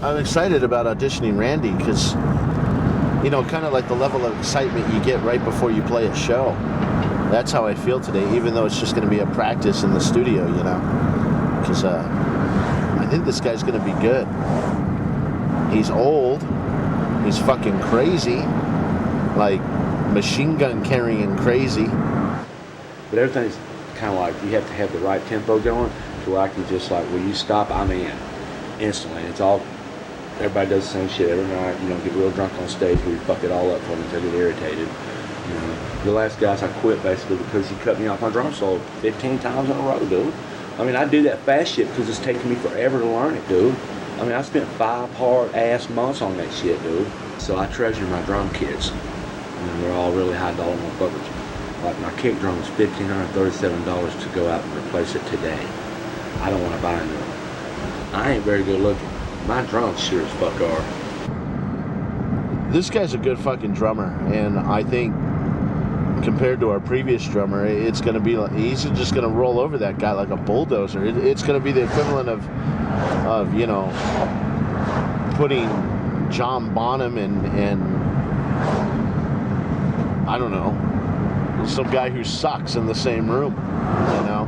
I'm excited about auditioning Randy because, you know, kind of like the level of excitement you get right before you play a show. That's how I feel today, even though it's just going to be a practice in the studio, you know. Because I think this guy's going to be good. He's old. He's fucking crazy. Like, machine gun carrying crazy. But everything's kind of like, you have to have the right tempo going to where I can just like, will you stop? I'm in. Instantly. It's all, everybody does the same shit every night. You know, get real drunk on stage where you fuck it all up for me until I get irritated. You know, the last guys I quit basically because he cut me off my drum solo 15 times in a row, dude. I mean, I do that fast shit because it's taking me forever to learn it, dude. I mean, I spent 5 hard-ass months on that shit, dude. So I treasure my drum kits. And they're all really high-dollar motherfuckers. Like, my kick drum is $1,537 to go out and replace it today. I don't want to buy a new one. I ain't very good looking. My drums sure as fuck are. This guy's a good fucking drummer, and I think compared to our previous drummer, it's going to be like, he's just going to roll over that guy like a bulldozer. It's going to be the equivalent of, you know, putting John Bonham and I don't know, some guy who sucks in the same room, you know?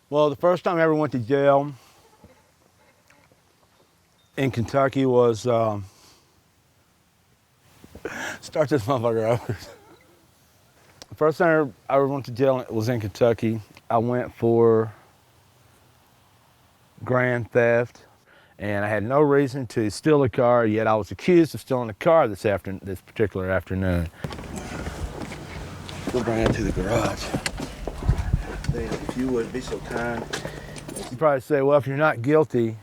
Well, the first time I ever went to jail in Kentucky was, start this motherfucker over. The first time I ever went to jail was in Kentucky. I went for grand theft, and I had no reason to steal a car, yet I was accused of stealing a car this particular afternoon. We'll bring it to the garage. If you would be so kind. You probably say, well, if you're not guilty,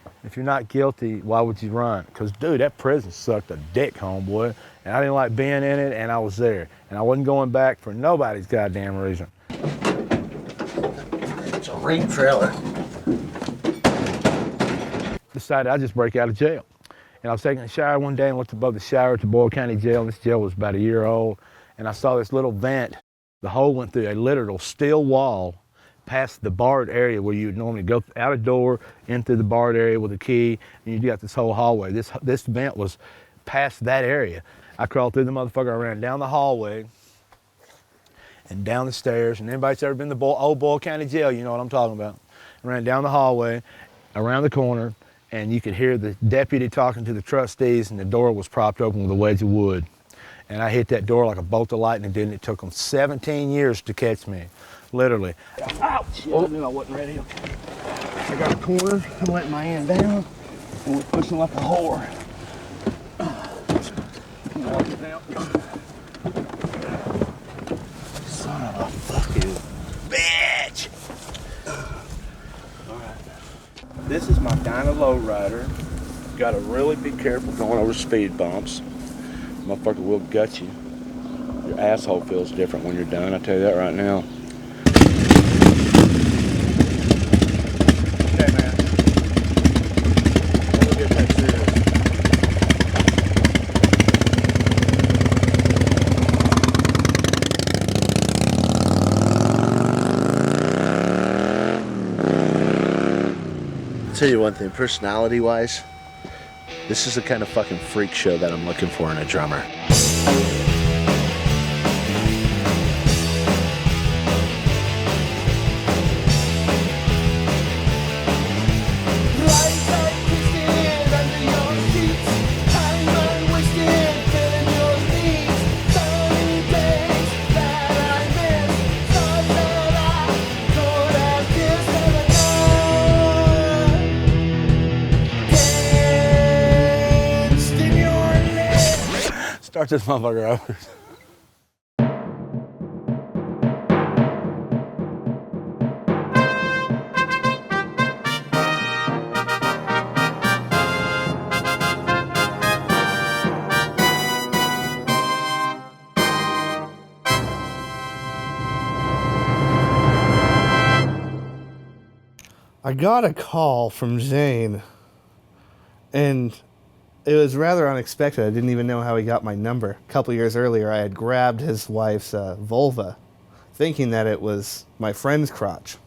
why would you run? Because, dude, that prison sucked a dick, homeboy. And I didn't like being in it, and I was there. And I wasn't going back for nobody's goddamn reason. It's a rape trailer. Decided I'd just break out of jail. And I was taking a shower one day and looked above the shower at the Boyle County Jail. This jail was about a year old. And I saw this little vent. The hole went through a literal steel wall past the barred area where you would normally go out a door, in through the barred area with a key, and you got this whole hallway. This vent was past that area. I crawled through the motherfucker, I ran down the hallway and down the stairs, and anybody that's ever been to the old Boyle County Jail, you know what I'm talking about. I ran down the hallway, around the corner, and you could hear the deputy talking to the trustees, and the door was propped open with a wedge of wood. And I hit that door like a bolt of lightning, dude, and it took them 17 years to catch me, literally. Ouch! Oh. I knew I wasn't ready. Okay. I got a corner, I'm letting my hand down, and we're pushing like a whore. Son of a fucking bitch! All right. This is my Dyna lowrider. Got to really be careful going over speed bumps. Motherfucker will gut you. Your asshole feels different when you're done, I tell you that right now. Okay, man. We'll get that serious. I'll tell you one thing, personality-wise, this is the kind of fucking freak show that I'm looking for in a drummer. Start this motherfucker over. I got a call from Zane, and it was rather unexpected. I didn't even know how he got my number. A couple years earlier, I had grabbed his wife's vulva, thinking that it was my friend's crotch.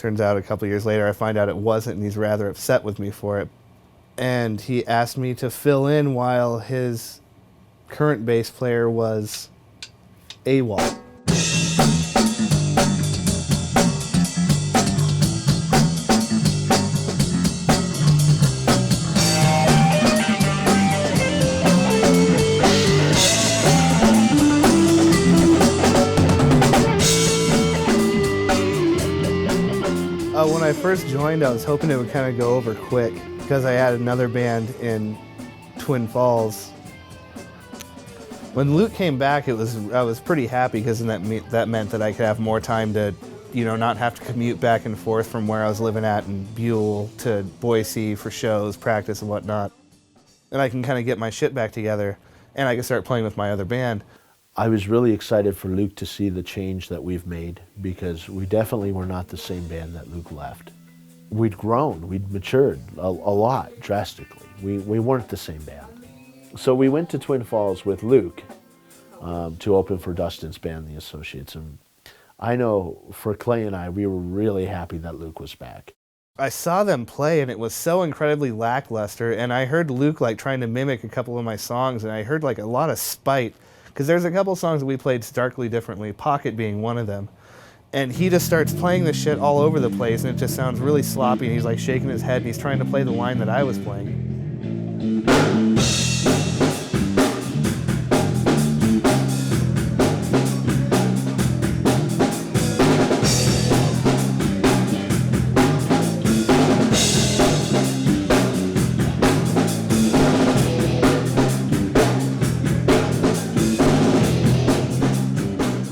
Turns out a couple years later I find out it wasn't, and he's rather upset with me for it. And he asked me to fill in while his current bass player was AWOL. When I first joined, I was hoping it would kind of go over quick because I had another band in Twin Falls. When Luke came back, I was pretty happy because that meant that I could have more time to, not have to commute back and forth from where I was living at in Buell to Boise for shows, practice, and whatnot. And I can kind of get my shit back together, and I can start playing with my other band. I was really excited for Luke to see the change that we've made, because we definitely were not the same band that Luke left. We'd grown, we'd matured a lot, drastically. We weren't the same band. So we went to Twin Falls with Luke to open for Dustin's band, The Associates. And I know for Clay and I, we were really happy that Luke was back. I saw them play, and it was so incredibly lackluster, and I heard Luke trying to mimic a couple of my songs, and I heard a lot of spite. Because there's a couple songs that we played starkly differently, Pocket being one of them. And he just starts playing this shit all over the place, and it just sounds really sloppy, and he's shaking his head, and he's trying to play the line that I was playing.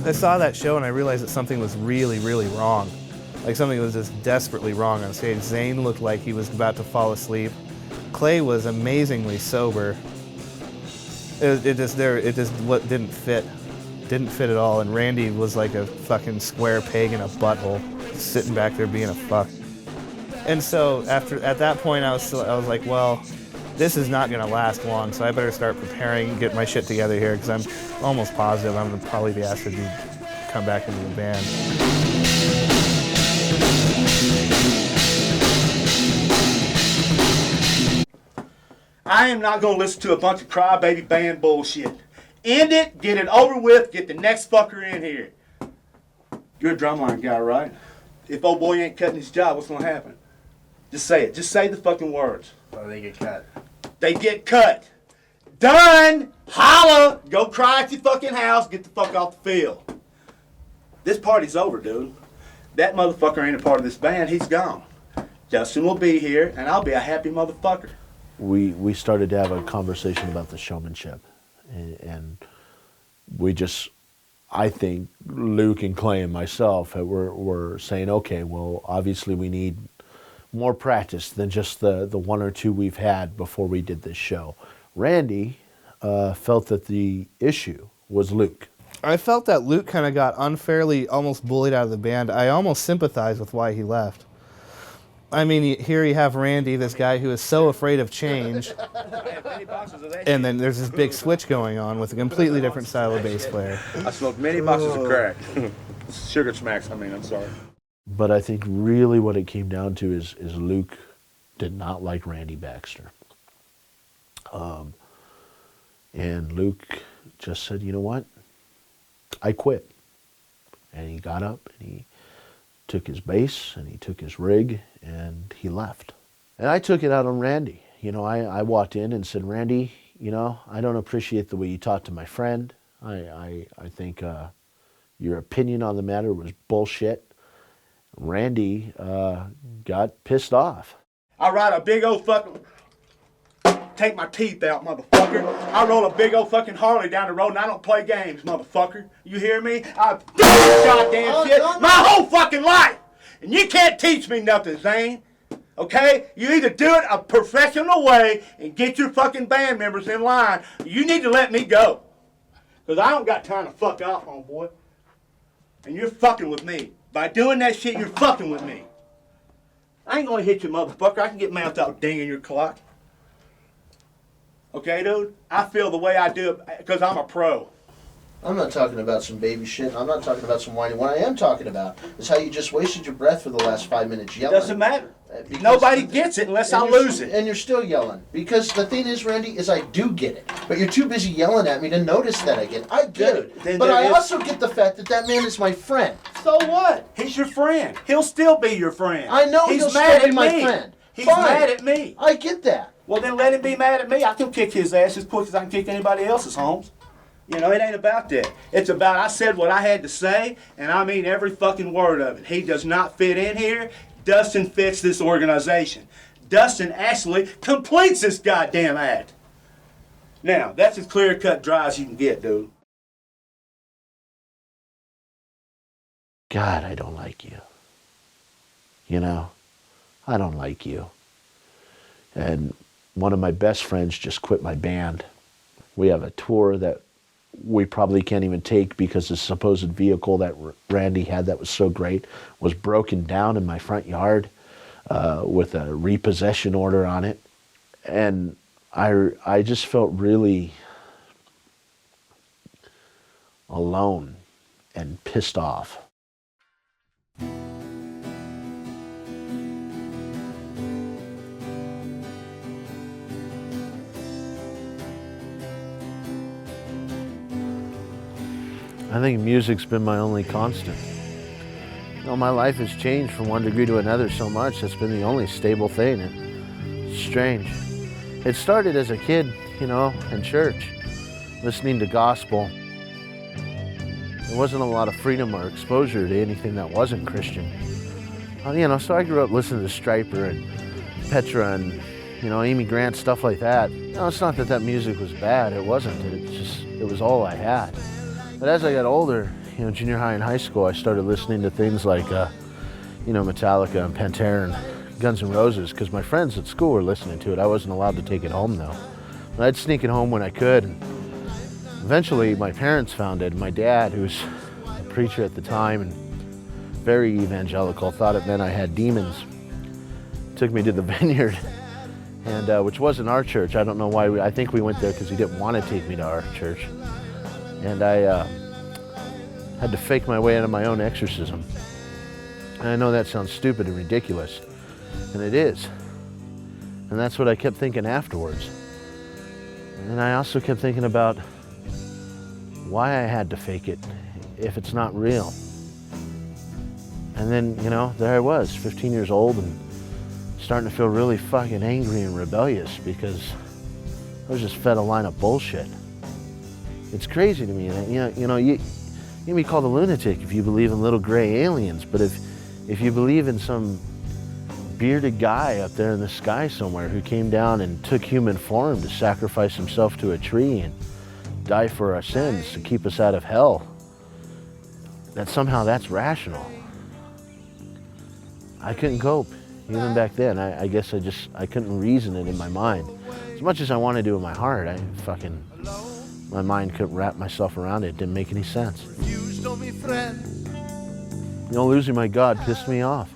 I saw that show and I realized that something was really, really wrong. Something was just desperately wrong on stage. Zane looked like he was about to fall asleep. Clay was amazingly sober. It just didn't fit. Didn't fit at all. And Randy was like a fucking square peg in a butthole, sitting back there being a fuck. And so at that point I was like, well, this is not going to last long, so I better start preparing and get my shit together here, because I'm almost positive I'm going to probably be asked to come back into the band. I am not going to listen to a bunch of crybaby band bullshit. End it, get it over with, get the next fucker in here. You're a drumline guy, right? If old boy ain't cutting his job, what's going to happen? Just say it. Just say the fucking words. Or they get cut. They get cut. Done. Holla. Go cry at your fucking house. Get the fuck off the field. This party's over, dude. That motherfucker ain't a part of this band. He's gone. Justin will be here, and I'll be a happy motherfucker. We started to have a conversation about the showmanship. And we just, I think, Luke and Clay and myself were saying, okay, well, obviously we need more practice than just the one or two we've had before we did this show. Randy felt that the issue was Luke. I felt that Luke kind of got unfairly almost bullied out of the band. I almost sympathize with why he left. I mean, here you have Randy, this guy who is so afraid of change, and then there's this big switch going on with a completely different style of bass player. I smoked many boxes of crack. Sugar smacks, I'm sorry. But I think really what it came down to is Luke did not like Randy Baxter. And Luke just said, you know what? I quit. And he got up and he took his bass and he took his rig and he left. And I took it out on Randy. I walked in and said, Randy, I don't appreciate the way you talked to my friend. I think your opinion on the matter was bullshit. Randy got pissed off. I ride a big old fucking... Take my teeth out, motherfucker. I roll a big old fucking Harley down the road and I don't play games, motherfucker. You hear me? I've done this goddamn shit my whole fucking life. And you can't teach me nothing, Zane. Okay? You either do it a professional way and get your fucking band members in line, or you need to let me go. Because I don't got time to fuck off, homeboy. And you're fucking with me. By doing that shit, you're fucking with me. I ain't gonna hit you, motherfucker. I can get mouthed out dinging your clock. Okay, dude? I feel the way I do it because I'm a pro. I'm not talking about some baby shit. I'm not talking about some whining. What I am talking about is how you just wasted your breath for the last 5 minutes yelling. Doesn't matter. Because Nobody gets it unless I lose it. And you're still yelling. Because the thing is, Randy, is I do get it. But you're too busy yelling at me to notice that I get it. I get it. Then But I there is- also get the fact that that man is my friend. So what? He's your friend. He'll still be your friend. I know he's he'll mad still be at my me. friend. He's Fine. mad at me. I get that. Well, then let him be mad at me. I can kick his ass as quick as I can kick anybody else's, Holmes. You know, it ain't about that. It's about I said what I had to say, and I mean every fucking word of it. He does not fit in here. Dustin fits this organization. Dustin actually completes this goddamn act. Now, that's as clear-cut dry as you can get, dude. God, I don't like you. You know, I don't like you. And one of my best friends just quit my band. We have a tour that we probably can't even take because the supposed vehicle that Randy had that was so great was broken down in my front yard with a repossession order on it. And I just felt really alone and pissed off. I think music's been my only constant. You know, my life has changed from one degree to another so much. That's been the only stable thing. It's strange. It started as a kid, you know, in church, listening to gospel. There wasn't a lot of freedom or exposure to anything that wasn't Christian. You know, so I grew up listening to Stryper and Petra and, you know, Amy Grant, stuff like that. You know, it's not that that music was bad. It wasn't. It was all I had. But as I got older, you know, junior high and high school, I started listening to things like, you know, Metallica and Pantera and Guns N' Roses, because my friends at school were listening to it. I wasn't allowed to take it home, though. But I'd sneak it home when I could. And eventually, my parents found it. My dad, who was a preacher at the time and very evangelical, thought it meant I had demons. Took me to the Vineyard, and which wasn't our church. I don't know why. I think we went there because he didn't want to take me to our church. And I had to fake my way into my own exorcism. And I know that sounds stupid and ridiculous, and it is. And that's what I kept thinking afterwards. And I also kept thinking about why I had to fake it if it's not real. And then, you know, there I was, 15 years old and starting to feel really fucking angry and rebellious because I was just fed a line of bullshit. It's crazy to me that, you know, you can be called a lunatic if you believe in little gray aliens, but if you believe in some bearded guy up there in the sky somewhere who came down and took human form to sacrifice himself to a tree and die for our sins to keep us out of hell, that somehow that's rational. I couldn't cope, even back then. I guess I couldn't reason it in my mind. As much as I wanted to in my heart, my mind couldn't wrap myself around it. It didn't make any sense. You know, losing my God pissed me off.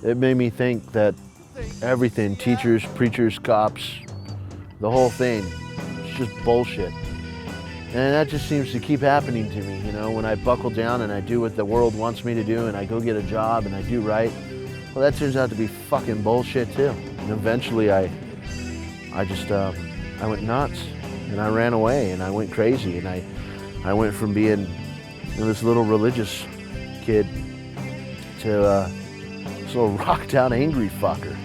It made me think that everything, teachers, preachers, cops, the whole thing, it's just bullshit. And that just seems to keep happening to me, you know, when I buckle down and I do what the world wants me to do and I go get a job and I do right. Well, that turns out to be fucking bullshit too. And eventually I went nuts and I ran away and I went crazy and I went from being this little religious kid to this little rocked out angry fucker,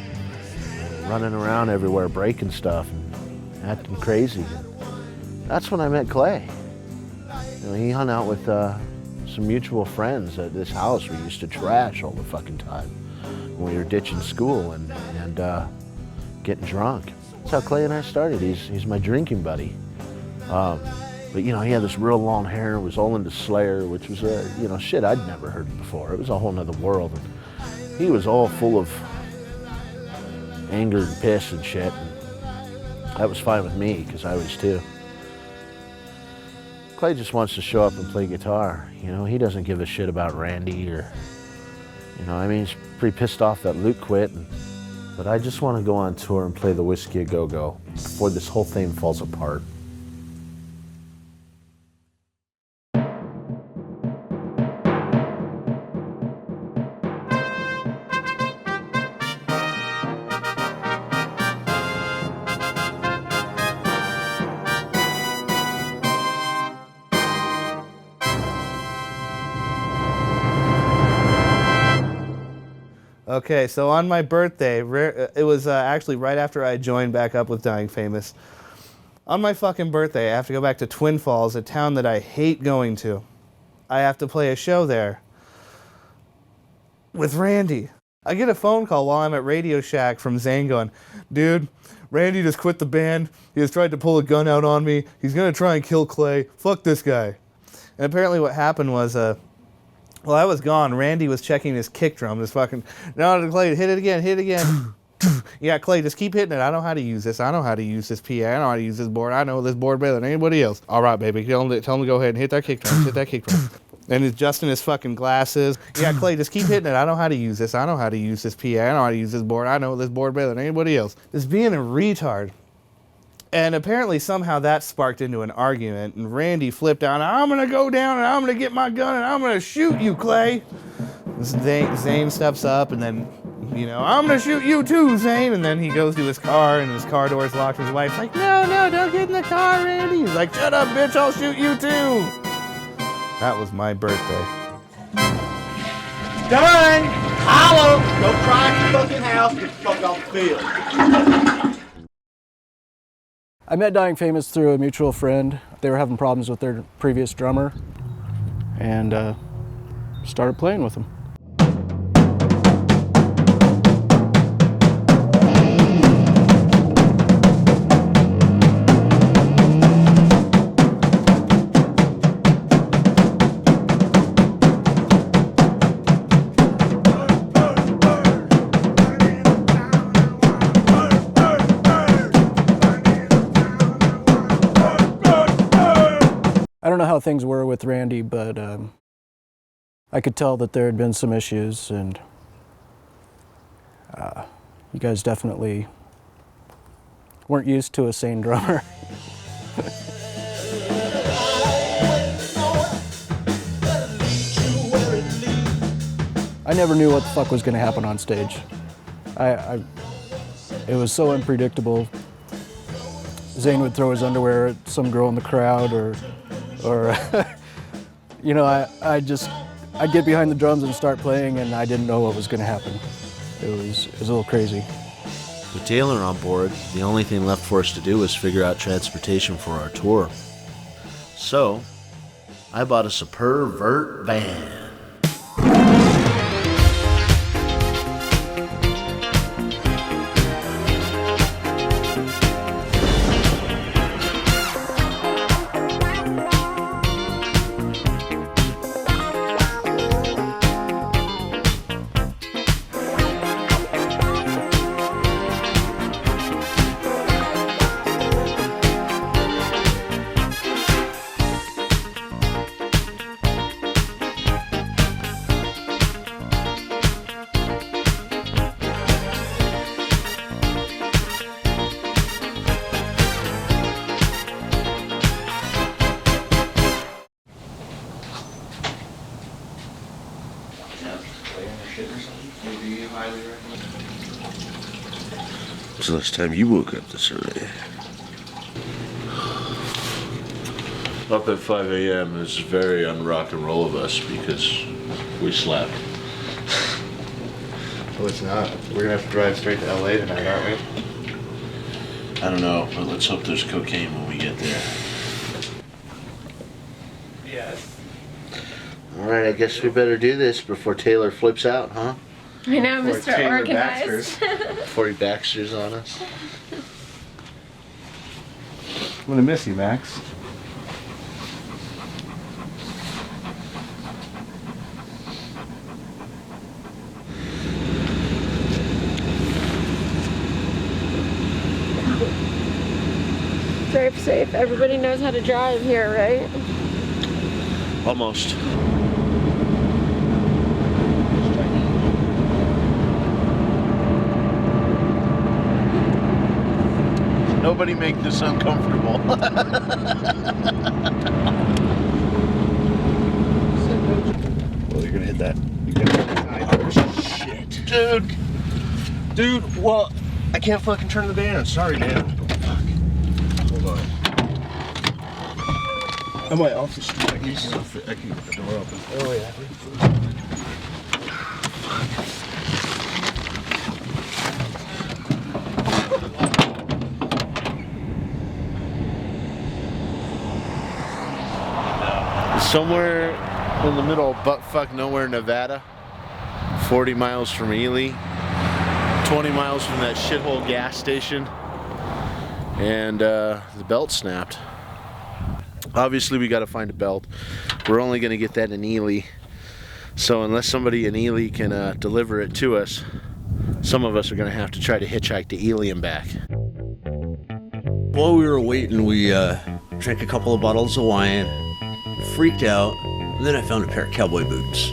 running around everywhere, breaking stuff and acting crazy. That's when I met Clay. You know, he hung out with some mutual friends at this house we used to trash all the fucking time when we were ditching school and getting drunk. That's how Clay and I started. He's my drinking buddy. But you know, he had this real long hair, was all into Slayer, which was you know, shit I'd never heard before. It was a whole nother world. And he was all full of anger and piss and shit. And that was fine with me, because I was too. Clay just wants to show up and play guitar. You know, he doesn't give a shit about Randy or, you know, I mean, he's pretty pissed off that Luke quit. But I just want to go on tour and play the Whisky a Go-Go before this whole thing falls apart. Okay, so on my birthday, it was actually right after I joined back up with Dying Famous. On my fucking birthday, I have to go back to Twin Falls, a town that I hate going to. I have to play a show there with Randy. I get a phone call while I'm at Radio Shack from Zane going, dude, Randy just quit the band. He has tried to pull a gun out on me. He's going to try and kill Clay. Fuck this guy. And apparently what happened was, while I was gone, Randy was checking his kick drum. This fucking, no, Clay, hit it again. Yeah, Clay, just keep hitting it. I know how to use this. I know how to use this PA. I know how to use this board. I know this board better than anybody else. All right, baby. Tell him to go ahead and hit that kick drum. Hit that kick drum. And he's adjusting his fucking glasses. Yeah, Clay, just keep hitting it. I know how to use this. I know how to use this PA. I know how to use this board. I know this board better than anybody else. Just being a retard. And apparently somehow that sparked into an argument. And Randy flipped out. I'm going to go down and I'm going to get my gun and I'm going to shoot you, Clay. Zane steps up and then, you know, I'm going to shoot you too, Zane. And then he goes to his car and his car door's locked. His wife's like, no, don't get in the car, Randy. He's like, shut up, bitch, I'll shoot you too. That was my birthday. Done! Hollow! Go cry in your fucking house, get the fuck off the field. I met Dying Famous through a mutual friend. They were having problems with their previous drummer and started playing with him. I don't know how things were with Randy, but I could tell that there had been some issues, and you guys definitely weren't used to a sane drummer. I never knew what the fuck was going to happen on stage. It was so unpredictable. Zane would throw his underwear at some girl in the crowd, or you know, I'd get behind the drums and start playing, and I didn't know what was going to happen. It was a little crazy. With Taylor on board, the only thing left for us to do was figure out transportation for our tour. So, I bought a Supervert van. When's the last time you woke up this early? Up at 5 a.m. is very un-rock and roll of us because we slept. Well, it's not. We're gonna have to drive straight to LA tonight, aren't we? I don't know, but let's hope there's cocaine when we get there. Yes. All right, I guess we better do this before Taylor flips out, huh? I know, Mr. Organized. Before he Baxters on us. I'm gonna miss you, Max. Drive safe. Everybody knows how to drive here, right? Almost. Nobody make this uncomfortable. Well, you're gonna hit that. Shit. Dude, well, I can't fucking turn the van on. Sorry, man. Fuck. Hold on. I might off the street. I can get the door open. Oh, yeah. Somewhere in the middle of buttfuck nowhere, Nevada, 40 miles from Ely, 20 miles from that shithole gas station, and the belt snapped. Obviously, we got to find a belt. We're only going to get that in Ely, so unless somebody in Ely can deliver it to us, some of us are going to have to try to hitchhike to Ely and back. While we were waiting, we drank a couple of bottles of wine, freaked out, and then I found a pair of cowboy boots.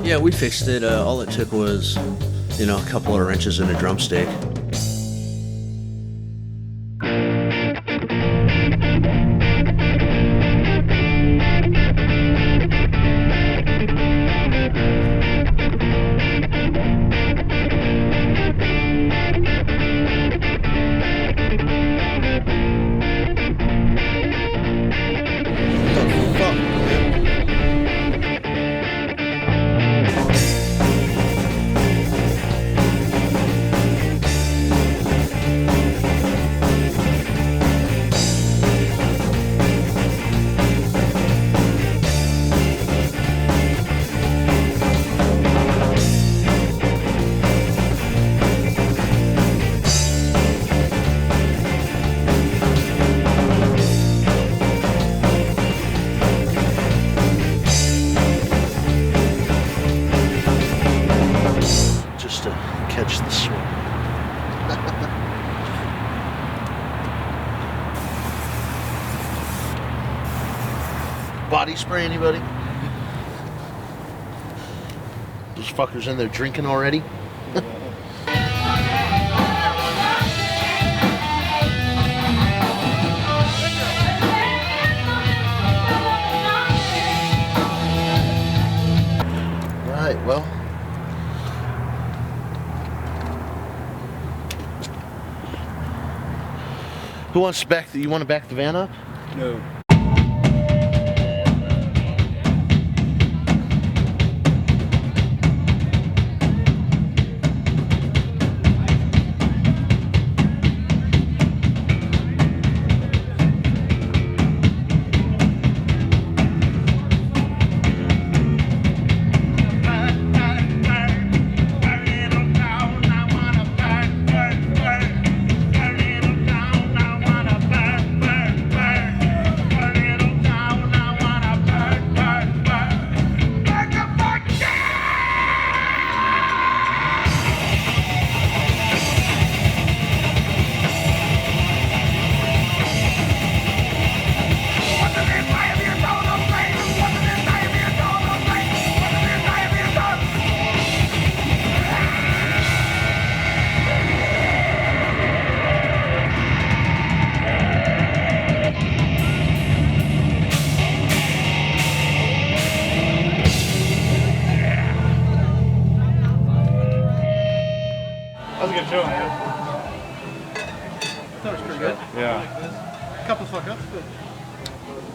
Yeah, we fixed it. All it took was, a couple of wrenches and a drumstick. Body spray, anybody? Those fuckers in there drinking already? Right, well. Who wants to back you want to back the van up? No.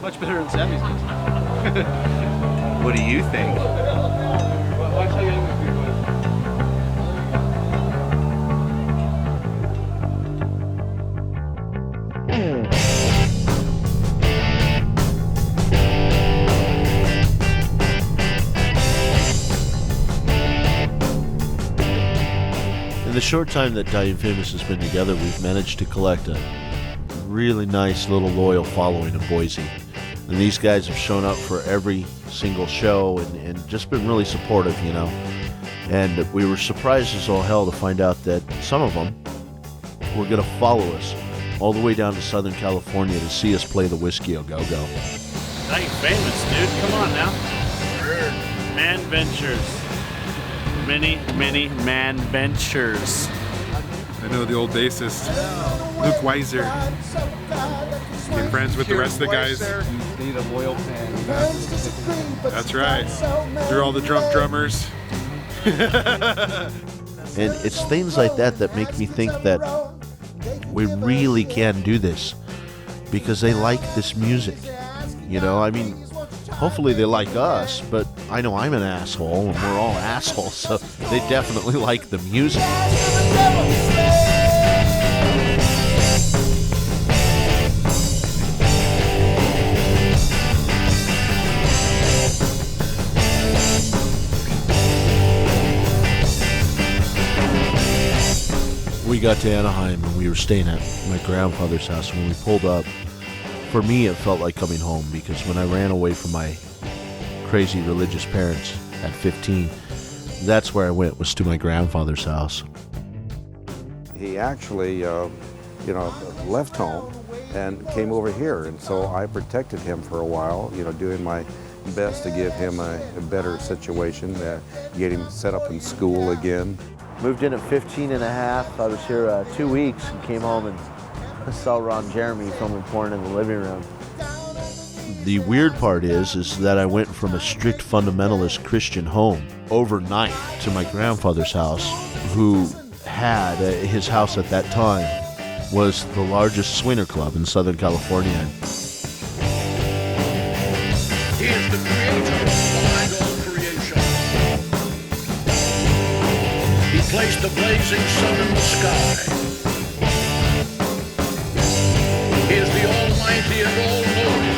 Much better than Sammy's. What do you think? In the short time that Dying Famous has been together, we've managed to collect a really nice little loyal following in Boise. And these guys have shown up for every single show and just been really supportive, you know. And we were surprised as all hell to find out that some of them were going to follow us all the way down to Southern California to see us play the Whisky a Go-Go. Dying Famous, dude. Come on now. Man Ventures. Many man ventures. I know the old bassist, Luke Weiser. Get friends with the rest of the guys. You need a loyal fan. That's right. They're all the drunk drummers. And it's things like that that make me think that we really can do this because they like this music. You know, I mean, hopefully they like us, but I know I'm an asshole and we're all assholes, so they definitely like the music. We got to Anaheim and we were staying at my grandfather's house. When we pulled up, for me it felt like coming home, because when I ran away from my crazy religious parents at 15, that's where I went, was to my grandfather's house. He actually, left home and came over here, and so I protected him for a while, doing my best to give him a better situation, get him set up in school again. Moved in at 15 and a half. I was here 2 weeks and came home and saw Ron Jeremy filming porn in the living room. The weird part is that I went from a strict fundamentalist Christian home overnight to my grandfather's house, who had, his house at that time was the largest swinger club in Southern California. He is the creator behind all creation. He placed the blazing sun in the sky. He is the almighty and all-knowing.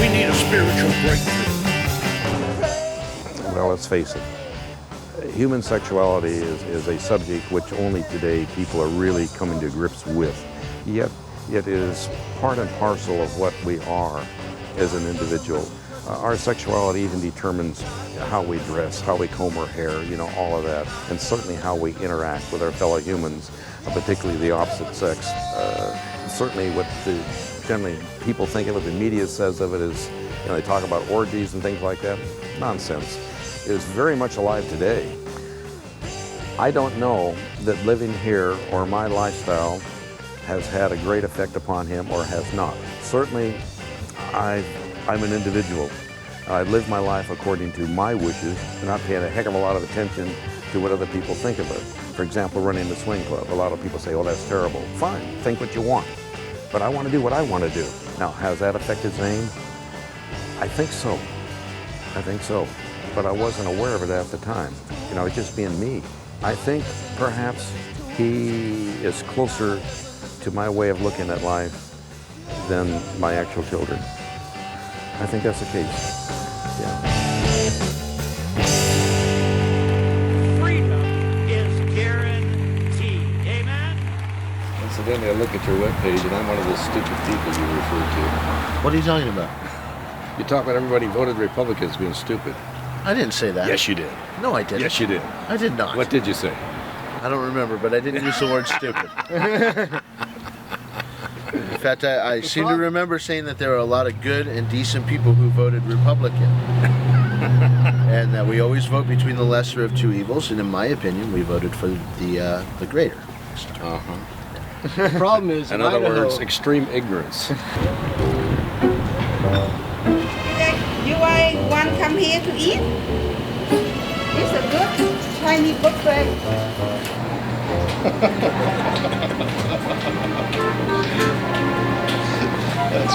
We need a spiritual breakthrough. Well, let's face it. Human sexuality is a subject which only today people are really coming to grips with. Yet it is part and parcel of what we are as an individual. Our sexuality even determines how we dress, how we comb our hair, all of that, and certainly how we interact with our fellow humans, particularly the opposite sex. Certainly what generally people think of it, the media says of it is, they talk about orgies and things like that. Nonsense. It is very much alive today. I don't know that living here or my lifestyle has had a great effect upon him or has not. Certainly, I'm an individual. I live my life according to my wishes, and not paying a heck of a lot of attention to what other people think of it. For example, running the swing club. A lot of people say, well, that's terrible. Fine, think what you want. But I want to do what I want to do. Now, has that affected Zane? I think so. I think so. But I wasn't aware of it at the time. It's just being me. I think perhaps he is closer to my way of looking at life than my actual children. I think that's the case. Yeah. Freedom is guaranteed. Amen? Incidentally, I look at your webpage and I'm one of those stupid people you referred to. What are you talking about? You talk about everybody voted Republicans being stupid. I didn't say that. Yes, you did. No, I didn't. Yes, you did. I did not. What did you say? I don't remember, but I didn't use the word stupid. In fact, I seem to remember saying that there are a lot of good and decent people who voted Republican. And that we always vote between the lesser of two evils, and in my opinion, we voted for the greater. Uh-huh. The problem is, in other words, extreme ignorance. You want to come here to eat? It's a good Chinese buffet. That's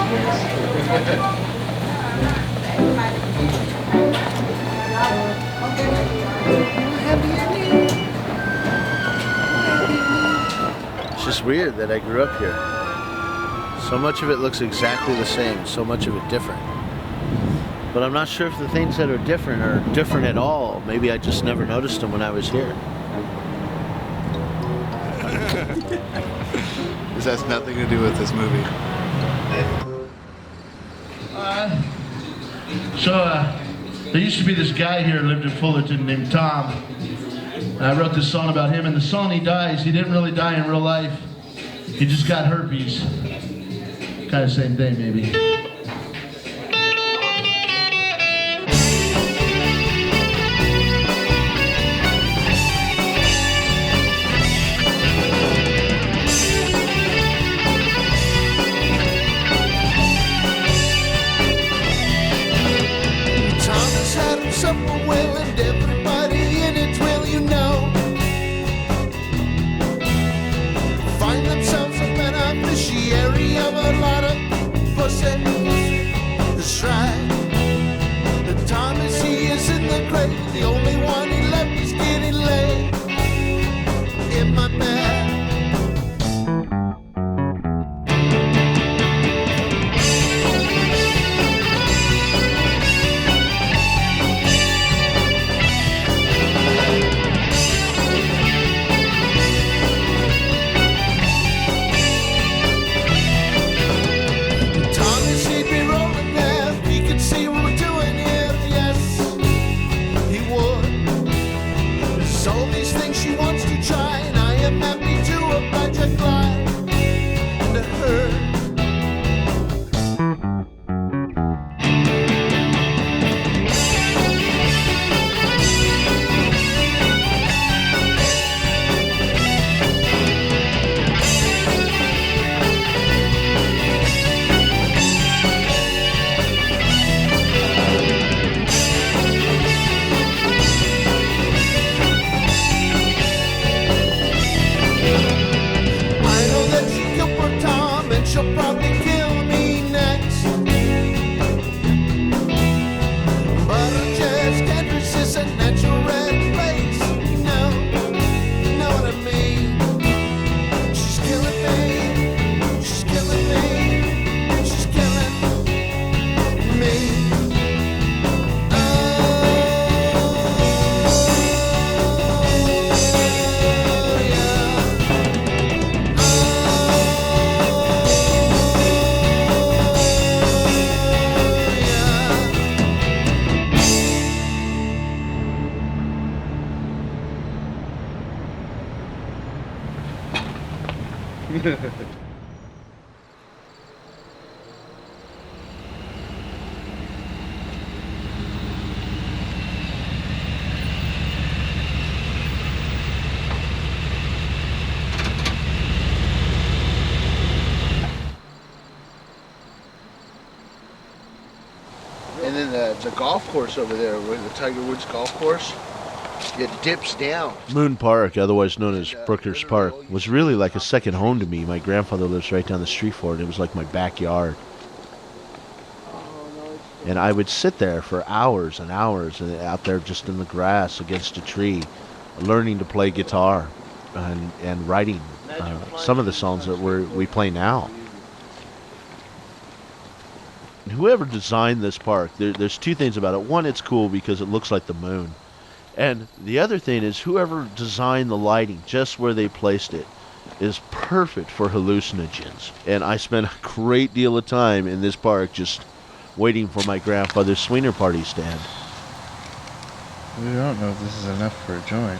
It's just weird that I grew up here. So much of it looks exactly the same, so much of it different. But I'm not sure if the things that are different at all. Maybe I just never noticed them when I was here. This has nothing to do with this movie. There used to be this guy here who lived in Fullerton named Tom. And I wrote this song about him. And the song he dies, he didn't really die in real life. He just got herpes. Kind of same thing, maybe. supper well and everybody in it, well, you know. away. The only one he left is getting laid in my bed. And then the golf course over there, where the Tiger Woods golf course, it dips down. Moon Park, otherwise known as Brooker's Park, was really like a second home to me. My grandfather lives right down the street for it. It was like my backyard. And I would sit there for hours and hours out there just in the grass against a tree, learning to play guitar and writing some of the songs that we play now. Whoever designed this park, there's two things about it. One, it's cool because it looks like the moon. And the other thing is whoever designed the lighting, just where they placed it, is perfect for hallucinogens. And I spent a great deal of time in this park just waiting for my grandfather's swinger party stand. We don't know if this is enough for a joint.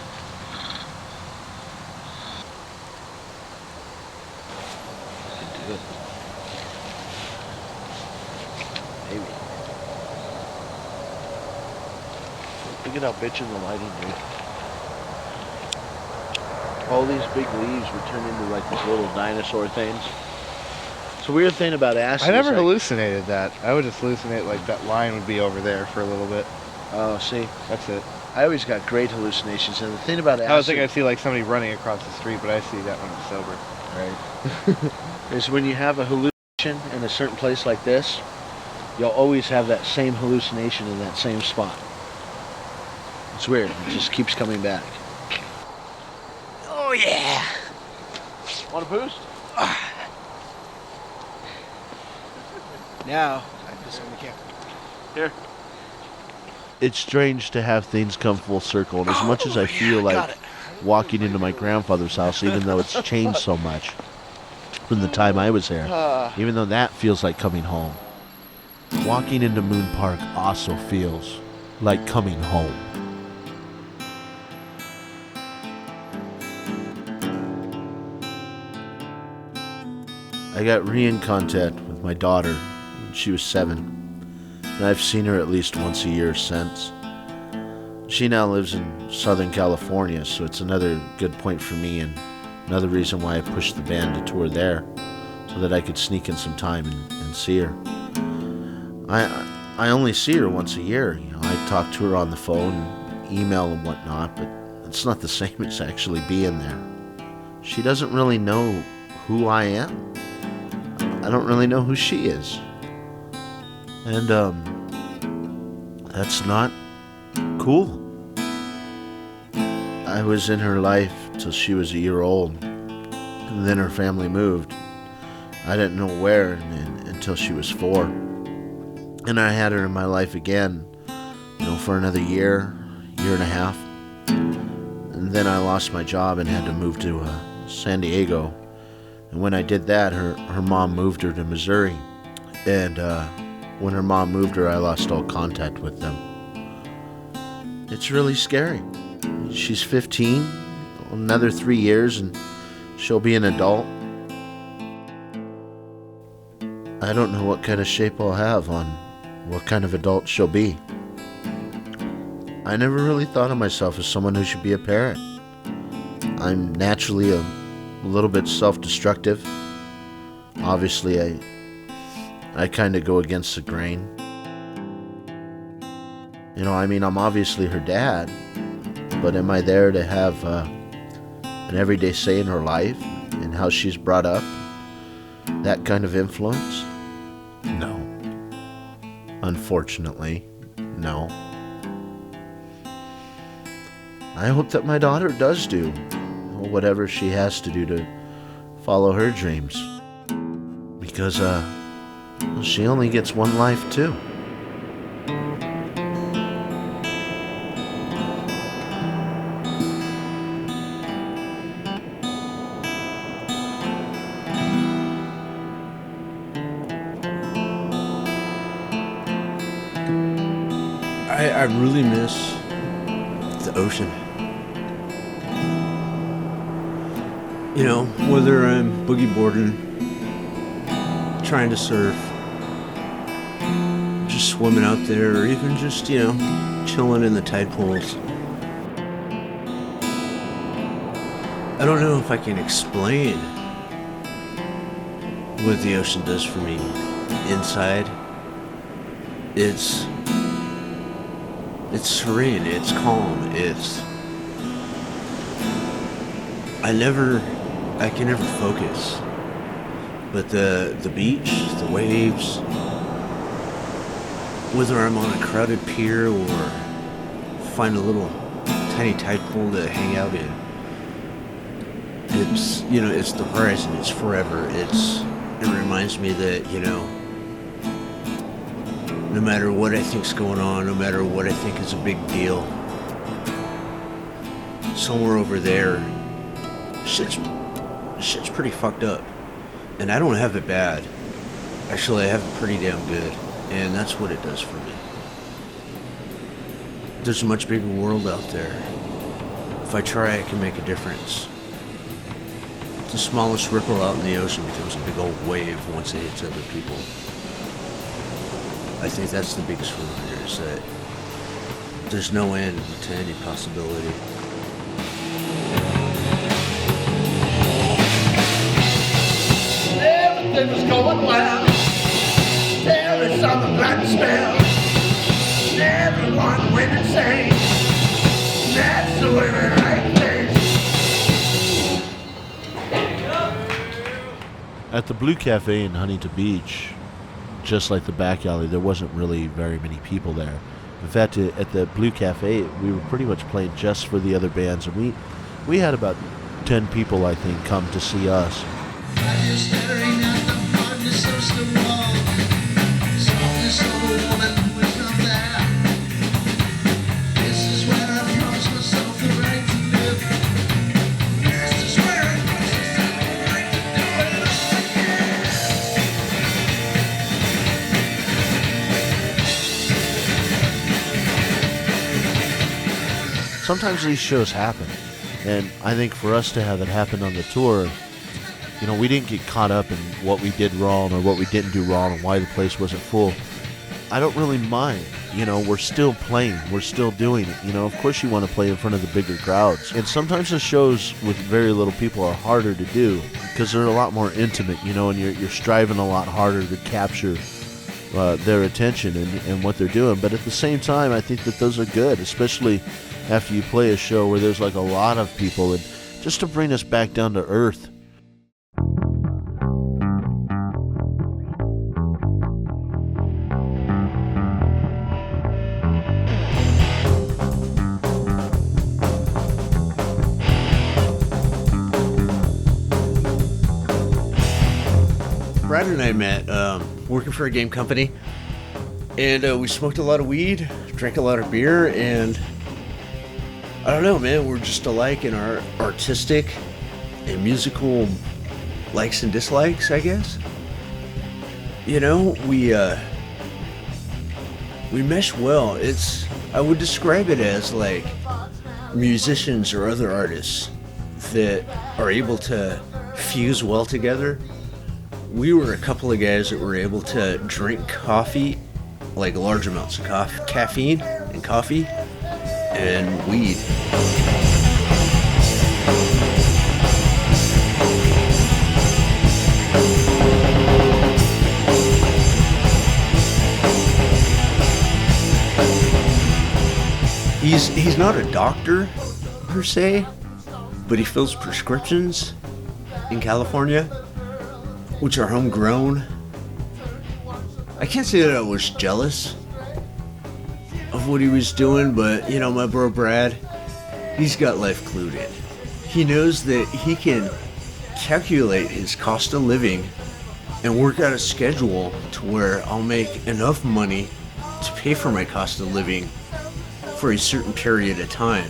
Do it. Maybe. Look at how bitchin' the lighting, dude. All these big leaves would turn into like these little dinosaur things. It's a weird thing about acid. I never hallucinated that. I would just hallucinate like that line would be over there for a little bit. Oh, see? That's it. I always got great hallucinations, and the thing about acid... I would think I'd see like somebody running across the street, but I see that when I'm sober. Right. Is when you have a hallucination in a certain place like this, you'll always have that same hallucination in that same spot. It's weird. It just keeps coming back. Oh, yeah! Want a boost? Now, I just can't. Here. It's strange to have things come full circle, and as much as I feel like walking into my grandfather's house, even though it's changed so much from the time I was there, even though that feels like coming home, walking into Moon Park also feels like coming home. I got in contact with my daughter when she was 7, and I've seen her at least once a year since. She now lives in Southern California, so it's another good point for me and another reason why I pushed the band to tour there, so that I could sneak in some time and see her. I only see her once a year. You know, I talk to her on the phone, email and whatnot, but it's not the same as actually being there. She doesn't really know who I am. I don't really know who she is. And that's not cool. I was in her life till she was a year old, and then her family moved. I didn't know where until she was 4. And I had her in my life again, for another year and a half. And then I lost my job and had to move to San Diego. And when I did that, her mom moved her to Missouri. And when her mom moved her, I lost all contact with them. It's really scary. She's 15, another 3 years, and she'll be an adult. I don't know what kind of shape I'll have on what kind of adult she'll be. I never really thought of myself as someone who should be a parent. I'm naturally a little bit self-destructive. Obviously, I kind of go against the grain. I'm obviously her dad, but am I there to have an everyday say in her life and how she's brought up? That kind of influence? No. Unfortunately, no. I hope that my daughter does do whatever she has to do to follow her dreams. Because, she only gets one life too. I really miss the ocean. Whether I'm boogie boarding, trying to surf, just swimming out there, or even just, chilling in the tide pools. I don't know if I can explain what the ocean does for me inside. It's serene, it's calm, I can never focus. But the beach, the waves, whether I'm on a crowded pier or find a little tiny tide pool to hang out in, it's the horizon, it's forever. It reminds me that, no matter what I think's going on, no matter what I think is a big deal, somewhere over there, shit's pretty fucked up. And I don't have it bad. Actually, I have it pretty damn good. And that's what it does for me. There's a much bigger world out there. If I try, I can make a difference. The smallest ripple out in the ocean becomes a big old wave once it hits other people. I think that's the biggest reminder, is that there's no end to any possibility. Everything was going well. There is something black smell. Everyone went insane. That's the way we like things. At the Blue Cafe in Huntington Beach, just like the back alley, there wasn't really very many people there. In fact, at the Blue Cafe, we were pretty much playing just for the other bands, and we had about 10 people, I think, come to see us. Sometimes these shows happen, and I think for us to have it happen on the tour, we didn't get caught up in what we did wrong or what we didn't do wrong and why the place wasn't full. I don't really mind. We're still playing. We're still doing it. Of course you want to play in front of the bigger crowds. And sometimes the shows with very little people are harder to do because they're a lot more intimate, and you're striving a lot harder to capture their attention and what they're doing. But at the same time, I think that those are good, especially after you play a show where there's like a lot of people, and just to bring us back down to earth. Brad and I met working for a game company, and we smoked a lot of weed, drank a lot of beer, and I don't know, man, we're just alike in our artistic and musical likes and dislikes, I guess. You know, we mesh well. I would describe it as like musicians or other artists that are able to fuse well together. We were a couple of guys that were able to drink coffee, like large amounts of caffeine and coffee and weed. He's not a doctor per se, but he fills prescriptions in California, which are homegrown. I can't say that I was jealous of what he was doing, but you know, my bro Brad, he's got life clued in. He knows that he can calculate his cost of living and work out a schedule to where I'll make enough money to pay for my cost of living for a certain period of time.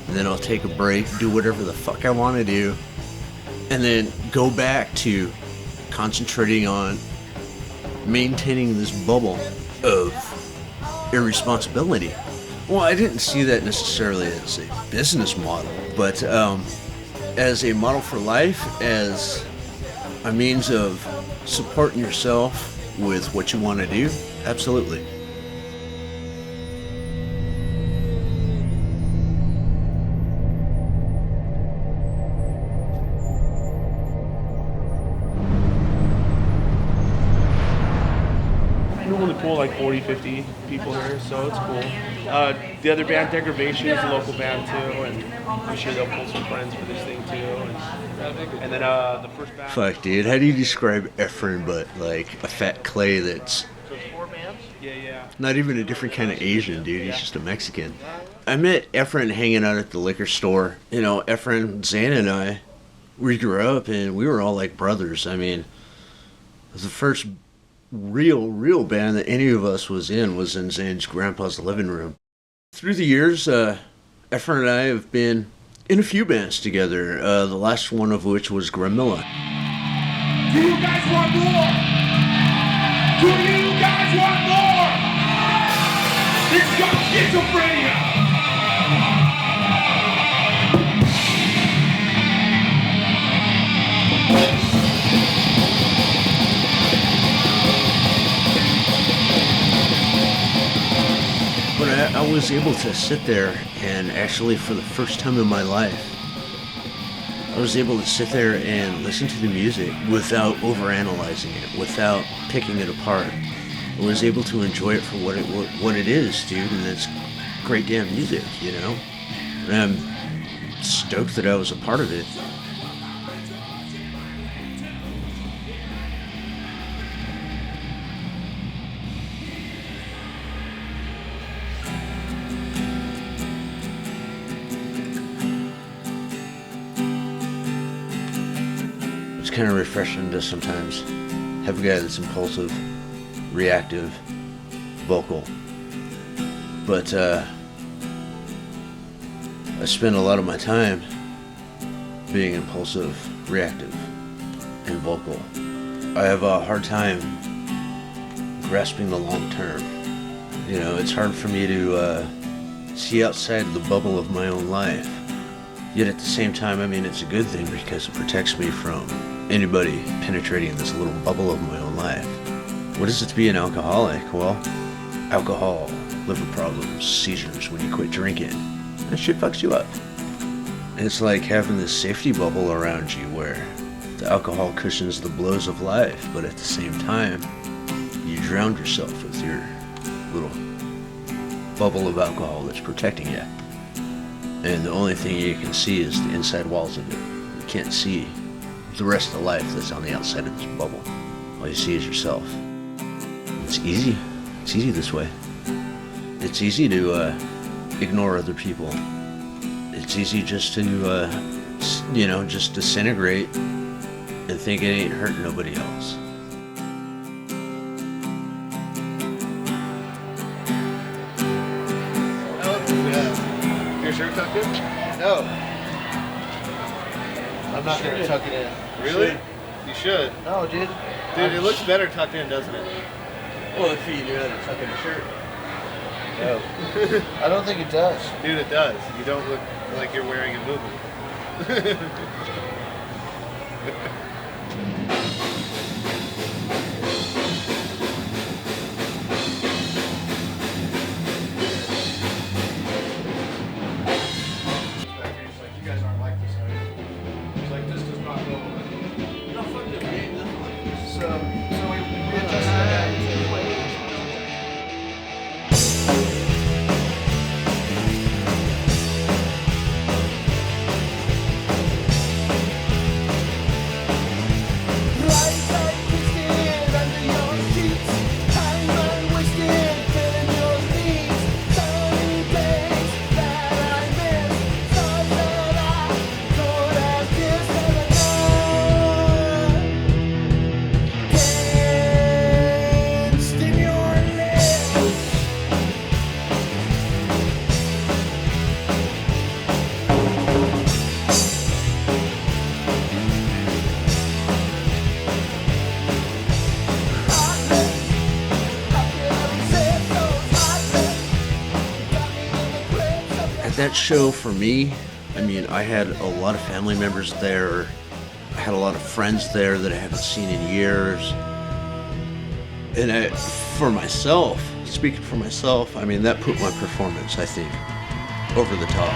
And then I'll take a break, do whatever the fuck I want to do, and then go back to concentrating on maintaining this bubble of irresponsibility. Well, I didn't see that necessarily as a business model, but as a model for life, as a means of supporting yourself with what you want to do, absolutely. Cool, like 40, 50 people here, so it's cool. The other band, Degradation, is a local band too, and I'm sure they'll pull some friends for this thing too. And then the first band. Fuck, dude, how do you describe Efren but like a fat clay that's not even a different kind of Asian, dude? He's just a Mexican. I met Efren hanging out at the liquor store. You know, Efren, Zane, and I, we grew up and we were all like brothers. I mean, it was the first real band that any of us was in Zane's grandpa's living room. Through the years, Efren and I have been in a few bands together, the last one of which was Gramilla. Do you guys want more? Do you guys want more? It's got schizophrenia! But I was able to sit there and actually, for the first time in my life, I was able to sit there and listen to the music without overanalyzing it, without picking it apart. I was able to enjoy it for what it is, dude, and it's great damn music, you know? And I'm stoked that I was a part of it. It's kind of refreshing to sometimes have a guy that's impulsive, reactive, vocal. But I spend a lot of my time being impulsive, reactive, and vocal. I have a hard time grasping the long term. You know, it's hard for me to see outside the bubble of my own life. Yet at the same time, I mean, it's a good thing because it protects me from anybody penetrating this little bubble of my own life. What is it to be an alcoholic? Well, alcohol, liver problems, seizures when you quit drinking. That shit fucks you up. It's like having this safety bubble around you where the alcohol cushions the blows of life, but at the same time, you drown yourself with your little bubble of alcohol that's protecting you. And the only thing you can see is the inside walls of it. You can't see the rest of life that's on the outside of this bubble. All you see is yourself. It's easy. It's easy this way. It's easy to ignore other people. It's easy just to, just disintegrate and think it ain't hurting nobody else. shirt tucked in? No. I'm not going to tuck it in. Really? You should. No, dude. Dude, it looks better tucked in, doesn't it? Well, if you knew how to tuck in a shirt. No. I don't think it does. Dude, it does. You don't look like you're wearing a movement. That show for me, I mean, I had a lot of family members there. I had a lot of friends there that I haven't seen in years. And for myself, speaking for myself, I mean, that put my performance, I think, over the top.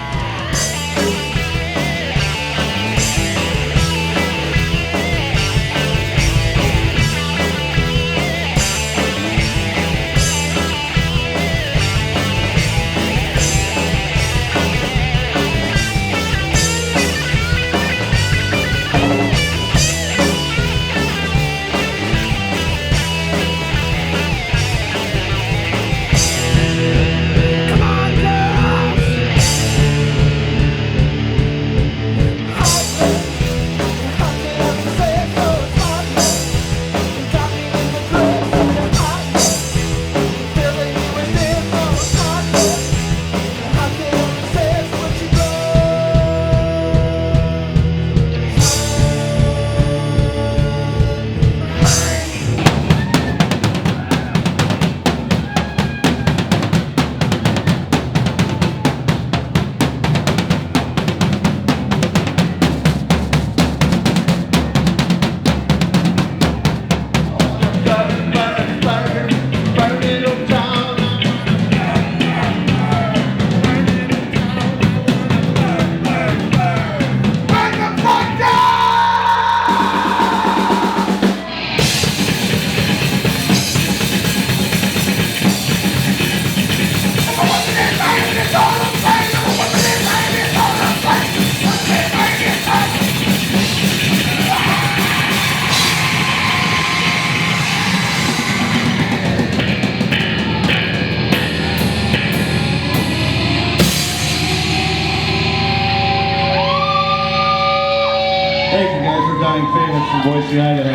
From Boise, Idaho.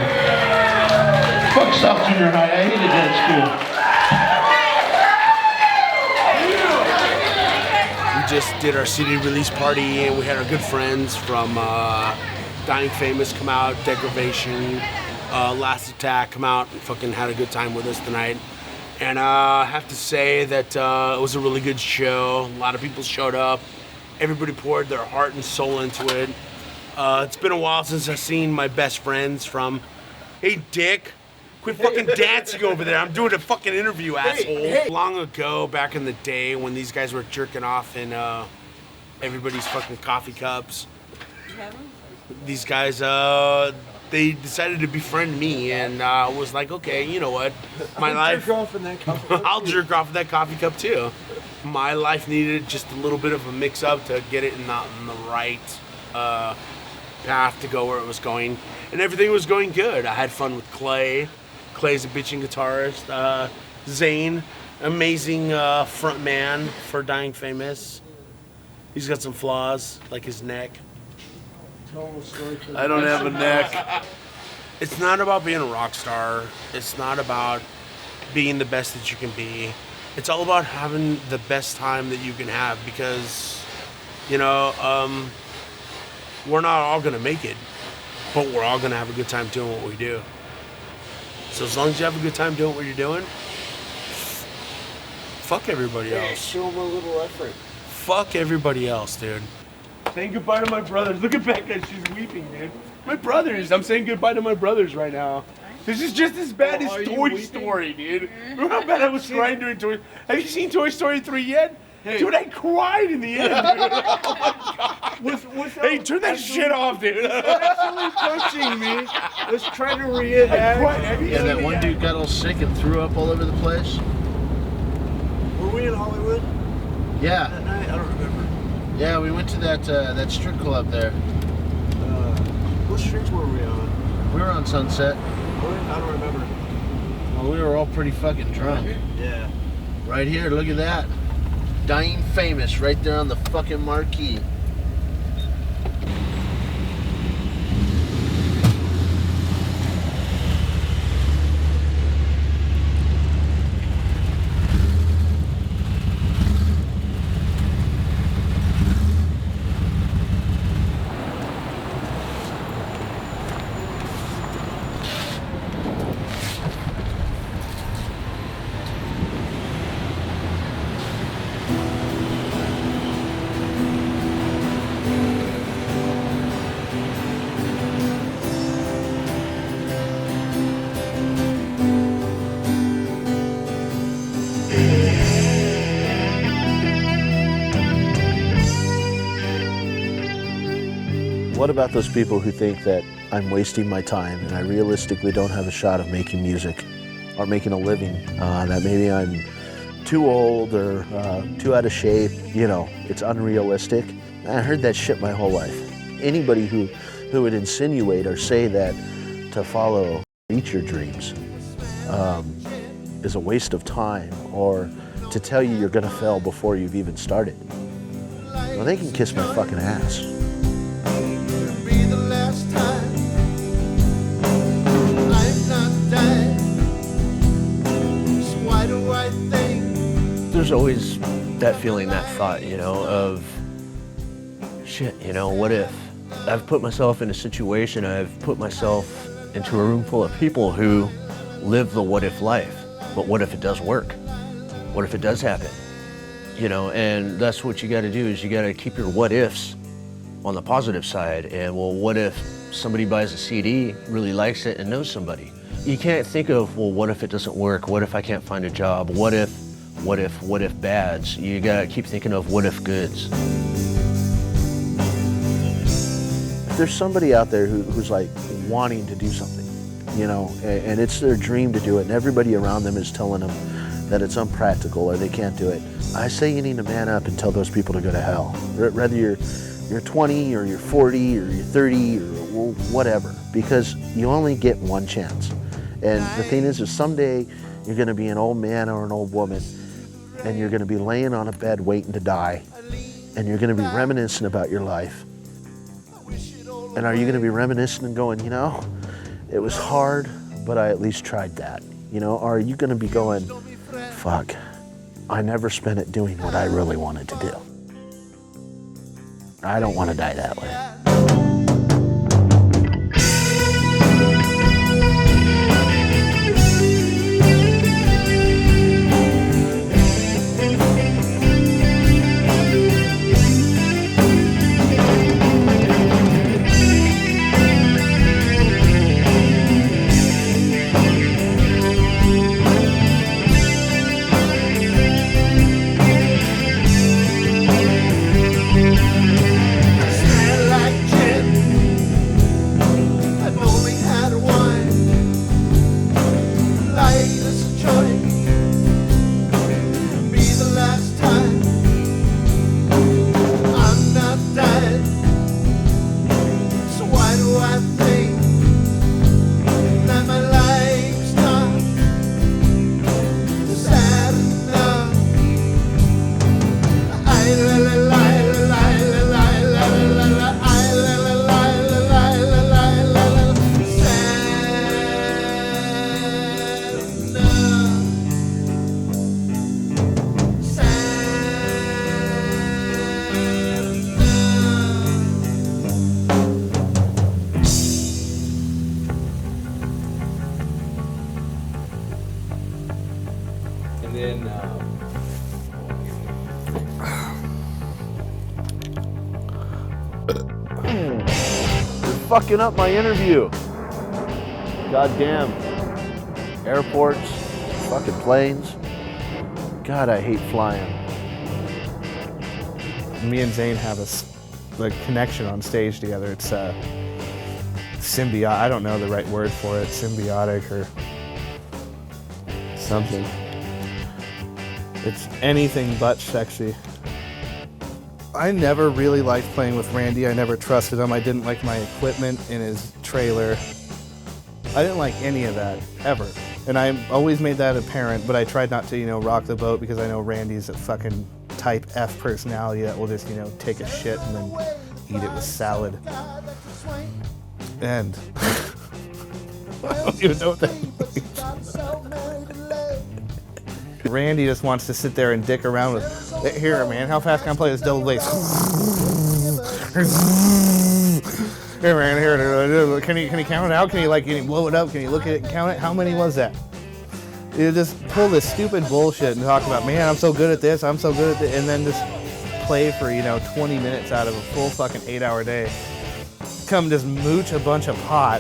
Fuck South Junior High. I hated that school. We just did our CD release party and we had our good friends from Dying Famous come out, Degradation, Last Attack come out and fucking had a good time with us tonight. And I have to say that it was a really good show. A lot of people showed up. Everybody poured their heart and soul into it. It's been a while since I've seen my best friends from... Hey, Dick, quit fucking dancing over there. I'm doing a fucking interview, asshole. Long ago, back in the day, when these guys were jerking off in everybody's fucking coffee cups, these guys, they decided to befriend me, and I was like, okay, you know what? My life... Jerk off in that coffee cup. I'll jerk off in that coffee cup, too. My life needed just a little bit of a mix-up to get it in the right... path to go where it was going, and everything was going good. I had fun with Clay. Clay's a bitching guitarist. Zane, amazing front man for Dying Famous. He's got some flaws, like his neck. I don't have a neck. It's not about being a rock star. It's not about being the best that you can be. It's all about having the best time that you can have, because You know, we're not all gonna make it, but we're all gonna have a good time doing what we do. So as long as you have a good time doing what you're doing, fuck everybody else. Show them a little effort. Fuck everybody else, dude. Saying goodbye to my brothers. Look at Becca, she's weeping, dude. My brothers, I'm saying goodbye to my brothers right now. This is just as bad as Toy Story, dude. Remember how bad I was crying during Toy Story? Have you seen Toy Story 3 yet? Hey. Dude, I cried in the end, dude. Oh my God. Hey, turn that shit off, dude. Actually touching me. Let's try to reenact. Yeah, that one dude got all sick and threw up all over the place. Were we in Hollywood? Yeah. That night? I don't remember. Yeah, we went to that strip club there. What streets were we on? We were on Sunset. I don't remember. Well, we were all pretty fucking drunk. Yeah. Right here, look at that. Dying Famous right there on the fucking marquee. What about those people who think that I'm wasting my time and I realistically don't have a shot of making music or making a living, that maybe I'm too old or too out of shape, you know, it's unrealistic? I heard that shit my whole life. Anybody who would insinuate or say that to follow, reach your dreams is a waste of time, or to tell you you're gonna fail before you've even started. Well, they can kiss my fucking ass. There's always that feeling, that thought, you know, of shit, you know, what if? I've put myself in a situation, I've put myself into a room full of people who live the what if life. But what if it does work? What if it does happen? You know, and that's what you gotta do, is you gotta keep your what ifs on the positive side. And well, what if somebody buys a CD, really likes it, and knows somebody? You can't think of, well, what if it doesn't work? What if I can't find a job? What if bads? You gotta keep thinking of what if goods. There's somebody out there who's like wanting to do something, you know, and it's their dream to do it, and everybody around them is telling them that it's unpractical or they can't do it. I say you need to man up and tell those people to go to hell. Whether you're 20 or you're 40 or you're 30 or whatever, because you only get one chance. And the thing is someday you're gonna be an old man or an old woman, and you're gonna be laying on a bed waiting to die, and you're gonna be reminiscing about your life. And are you gonna be reminiscing and going, you know, it was hard, but I at least tried that? You know, or are you gonna be going, fuck, I never spent it doing what I really wanted to do? I don't wanna die that way. Smell like fucking up my interview. Goddamn airports, fucking planes. God, I hate flying. Me and Zane have a connection on stage together. It's symbiotic. I don't know the right word for it. Symbiotic or something. It's anything but sexy. I never really liked playing with Randy. I never trusted him. I didn't like my equipment in his trailer. I didn't like any of that, ever. And I always made that apparent, but I tried not to, rock the boat because I know Randy's a fucking type F personality that will just, take a shit and then eat it with salad. And I don't even know what that means. Randy just wants to sit there and dick around with, here, man, how fast can I play this double bass? Here, man, here, can you count it out? Can you blow it up? Can you look at it and count it? How many was that? You just pull this stupid bullshit and talk about, man, I'm so good at this, I'm so good at this, and then just play for, 20 minutes out of a full fucking 8-hour day. Come just mooch a bunch of pot,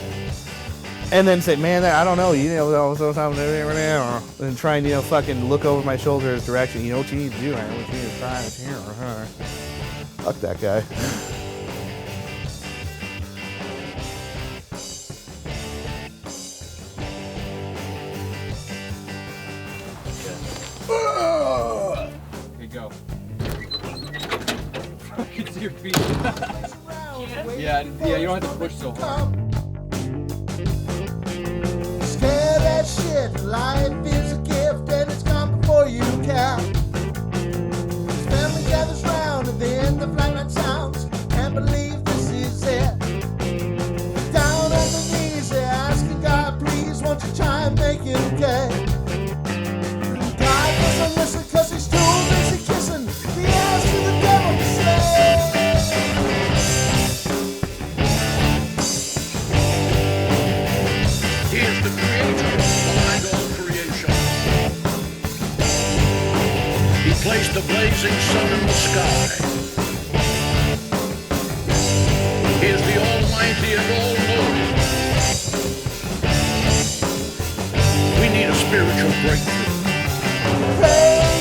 and then say, man, I don't know, and try and, fucking look over my shoulder his direction. You know what you need to do, man? What you need to try is here. Fuck that guy. Okay, go. I can see your feet. yeah, you don't have to push so hard. Scared as shit, life is a gift and it's come before you can. His family gathers round and then the flashlight sounds. Can't believe this is it. Down on the knees, they're asking God, please, won't you try and make it okay? God doesn't listen cause he's too busy kissing the ass to the devil to slay. He is the creator behind all creation. He placed the blazing sun in the sky. He is the almighty and all-knowing. We need a spiritual breakthrough. Pray